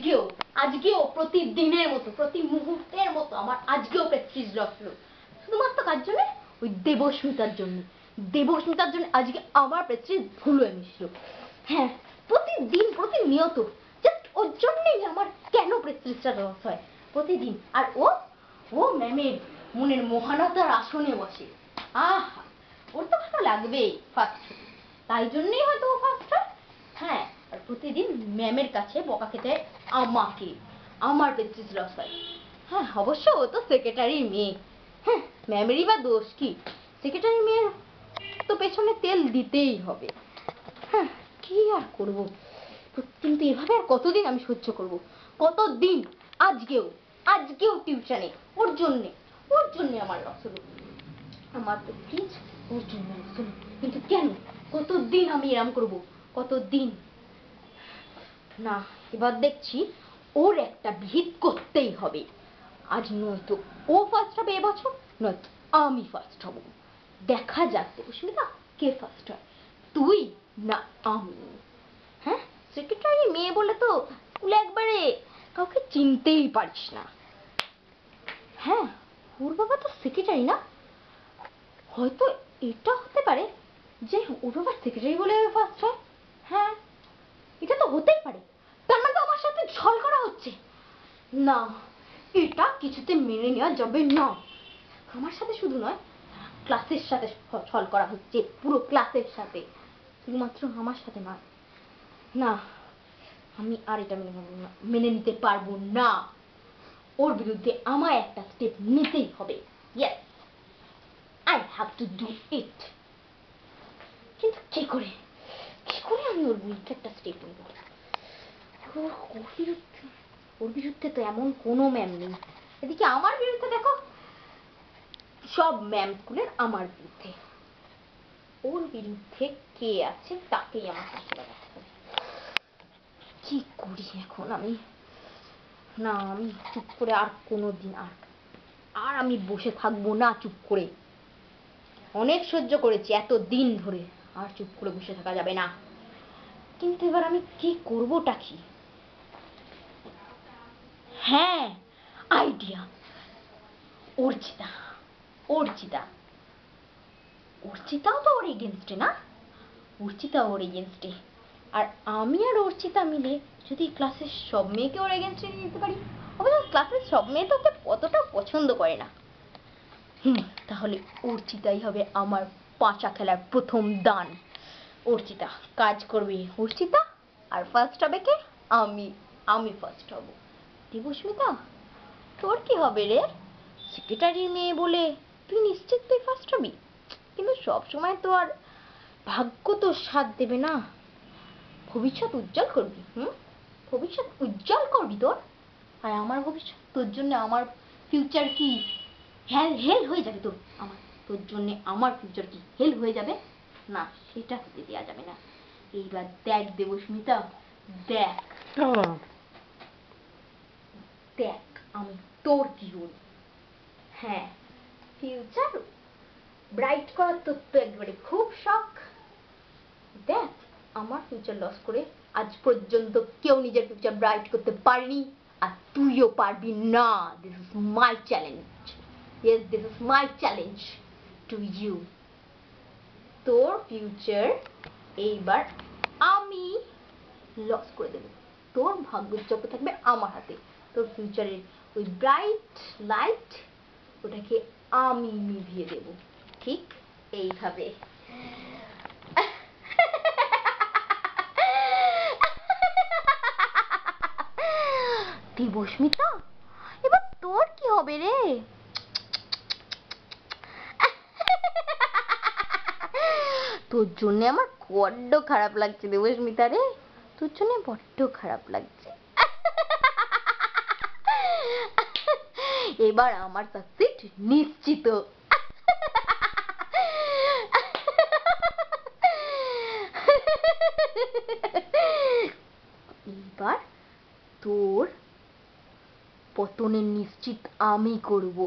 আজকেও আজকেও প্রতিদিনের মতো প্রতি মুহূর্তের মতো আমার আজকেও প্রেস্টিজ লস হলো শুধুমাত্র কার জন্য ওই দেবস্মিতার জন্য আজকে আমার প্রেস্টিজ ভুল হয়ে মিশলো হ্যাঁ প্রতিদিন প্রতিনিয়ত জাস্ট ওর জন্যই আমার কেন প্রেস্টিজটা লস হয় প্রতিদিন আর ও ম্যামের মনের মহানতার আসনে বসে আহা ওর তো ভালো লাগবেই ফার্স্ট তাই জন্যই হয়তো ও ফার্স্ট হয় হ্যাঁ আর প্রতিদিন ম্যামের কাছে বকা খেতে আমাকে আমার প্রেস্টিজ লস হয় হ্যাঁ অবশ্য ও তো সেক্রেটারি মেয়ে হ্যাঁ ম্যামেরই বা দোষ কি সেক্রেটারি মেয়ের তো পেছনে তেল দিতেই হবে হ্যাঁ কি আর করব কিন্তু এভাবে আর কতদিন আমি সহ্য করব কতদিন আজকেও টিউশনে ওর জন্য আমার লস হলো আমার প্রেস্টিজ ওর জন্য লস হলো কিন্তু কেন কতদিন আমি এরম করব কতদিন না এবার দেখছি ওর একটা ভিত করতেই হবে আজ নয়তো ও ফার্স্ট হবে এবছর নয়তো আমি ফার্স্ট হব দেখা যাক দেবস্মিতা কে ফার্স্ট হয় তুই না আমি হ্যাঁ সেক্রেটারি মেয়ে বলে তো স্কুলে একবারে কাউকে চিনতেই পারিস না হ্যাঁ ওর বাবা তো সেক্রেটারি না হয়তো এটা হতে পারে যে ওর বাবা সেক্রেটারি বলে ফার্স্ট হয় হ্যাঁ এটা তো হতেই পারে তার মানে তো আমার সাথে ছল করা হচ্ছে না এটা কিছুতে মেনে নেওয়া যাবে না আমার সাথে শুধু নয় ক্লাসের সাথে ছল করা হচ্ছে পুরো ক্লাসের সাথে শুধুমাত্র আমার সাথে নয় না আমি আর এটা মেনে নিতে পারবো না ওর বিরুদ্ধে আমায় একটা স্টেপ নিতেই হবে yes I have to do it কিন্তু কি করে আমি ওর বিরুদ্ধে একটা স্টেপ নেব ওর বিরুদ্ধে তো এমন কোনো ম্যাম নেই এদিকে আমার বিরুদ্ধে দেখো সব ম্যাম স্কুলের আমার বিরুদ্ধে ওর বিরুদ্ধে কে আছে তাকেই আমার কাছে লাগাতে হবে কি করি এখন আমি না আমি চুপ করে আর কোনোদিন আর আমি বসে থাকবো না চুপ করে অনেক সহ্য করেছি এত দিন ধরে আর চুপ করে বসে থাকা যাবে না কিন্তু এবার আমি কি করবোটা কি হ্যাঁ আইডিয়া অর্চিতাও তো ওর এগেনস্টে না অর্চিতা ওর এগেনস্টে আর আমি আর অর্চিতা মিলে যদি ক্লাসের সব মেয়েকে ওর এগেনস্টে নিয়ে যেতে পারি অবশ্য ক্লাসের সব মেয়ে তো ওকে অতটা পছন্দ করে না তাহলে অর্চিতাই হবে আমার পাঁচা খেলার প্রথম দান অর্চিতা কাজ করবে অর্চিতা আর ফার্স্ট হবে কে আমি ফার্স্ট হব দেবস্মিতা তোর কি হবে রে সেক্রেটারির মেয়ে বলে তুই নিশ্চিত তুই ফার্স্ট হবি কিন্তু সব সময় তো আর ভাগ্য তো সাথ দেবে না ভবিষ্যৎ উজ্জ্বল করবি তোর আর আমার ভবিষ্যৎ তোর জন্য আমার ফিউচার কি হেল হয়ে যাবে তোর জন্য আমার ফিউচার কি হেল হয়ে যাবে না সেটা হতে দেওয়া যাবে না এইবার দেখ দেবস্মিতা দেখ আমি তোর কি হই হ্যাঁ ফিউচার ব্রাইট করার তো একবারে খুব শখ দেখ আমার ফিউচার লস করে আজ পর্যন্ত কেউ নিজের ফিউচার ব্রাইট করতে পারেনি আর তুইও পারবি না this is my challenge yes this is my challenge to you তোর ফিউচার এইবার আমি লস করে দেব তোর ভাগ্যের চক্র থাকবে আমার হাতে তোর ফিউচারের ওই ব্রাইট লাইট ওটাকে আমি নিভিয়ে দেব ঠিক এইভাবে দেবস্মিতা এবার তোর কি হবে রে তোর জন্য আমার বড্ড খারাপ লাগছে দেবস্মিতা রে তোর জন্য বড্ড খারাপ লাগছে এবার আমার সাকসেস নিশ্চিত এবার তোর পতনের নিশ্চিত আমি করব